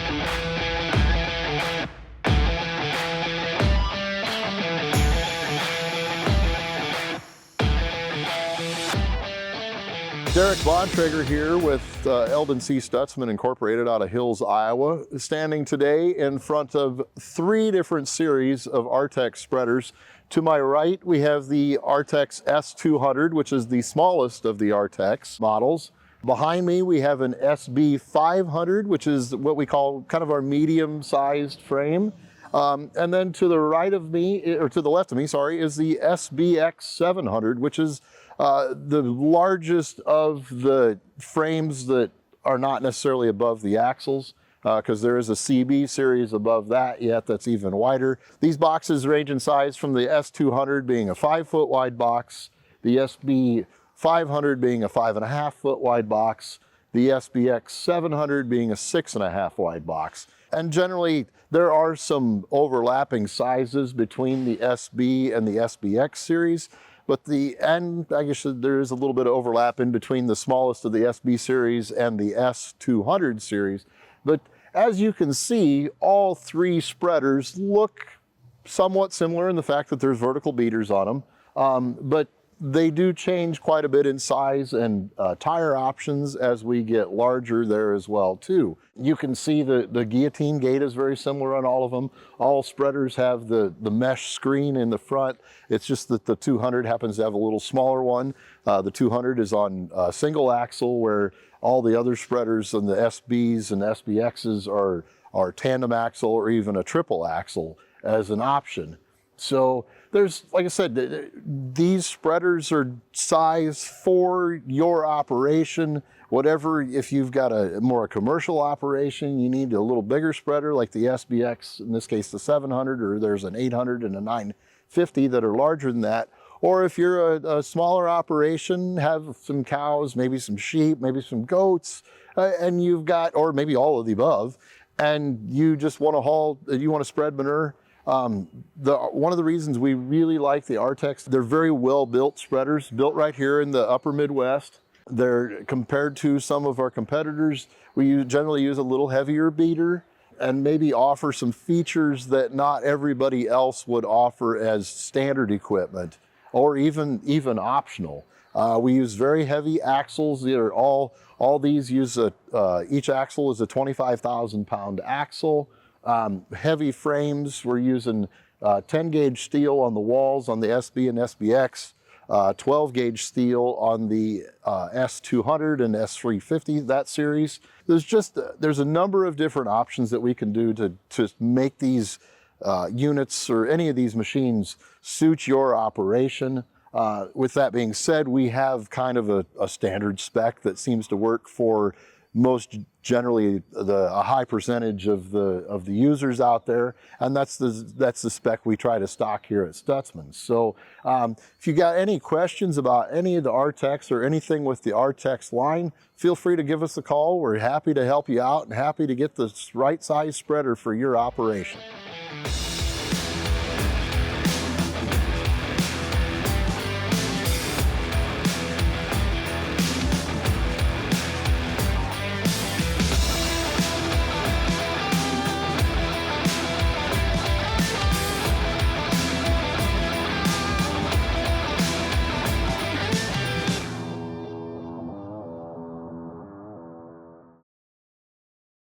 Derek Bontrager here with Eldon C. Stutzman Incorporated out of Hills, Iowa, standing today in front of 3 different series of Artex spreaders. To my right, we have the Artex S200, which is the smallest of the Artex models. Behind me, we have an SB500, which is what we call kind of our medium-sized frame. And then to the right of me, or to the left of me, sorry, is the SBX700, which is the largest of the frames that are not necessarily above the axles, because there is a CB series above that yet that's even wider. These boxes range in size from the S200 being a 5-foot wide box, the SB500 being a 5.5-foot wide box, the SBX700 being a 6.5 wide box. And generally, there are some overlapping sizes between the SB and the SBX series, but I guess there is a little bit of overlap in between the smallest of the SB series and the S200 series. But as you can see, all 3 spreaders look somewhat similar in the fact that there's vertical beaters on them, but they do change quite a bit in size and tire options as we get larger there as well too. You can see the guillotine gate is very similar on all of them. All spreaders have the mesh screen in the front. It's just that the 200 happens to have a little smaller one. The 200 is on single axle, where all the other spreaders and the SBs and SBXs are tandem axle or even a triple axle as an option. So there's, like I said, these spreaders are sized for your operation. Whatever, if you've got a more commercial operation, you need a little bigger spreader like the SBX, in this case the 700, or there's an 800 and a 950 that are larger than that. Or if you're a smaller operation, have some cows, maybe some sheep, maybe some goats, and you've got, or maybe all of the above, and you just want to haul, you want to spread manure. One of the reasons we really like the Artex, they're very well built spreaders, built right here in the upper Midwest. They're, compared to some of our competitors, we generally use a little heavier beater and maybe offer some features that not everybody else would offer as standard equipment or even optional. We use very heavy axles. They're all these use each axle is a 25,000 pound axle. Heavy frames, we're using 10 gauge steel on the walls on the SB and SBX, 12 gauge steel on the S200 and S350, that series. There's a number of different options that we can do to make these units or any of these machines suit your operation. With that being said, we have kind of a standard spec that seems to work for most generally a high percentage of the users out there, and that's the spec we try to stock here at Stutzman. So if you got any questions about any of the Artex or anything with the Artex line, feel free to give us a call. We're happy to help you out and happy to get the right size spreader for your operation.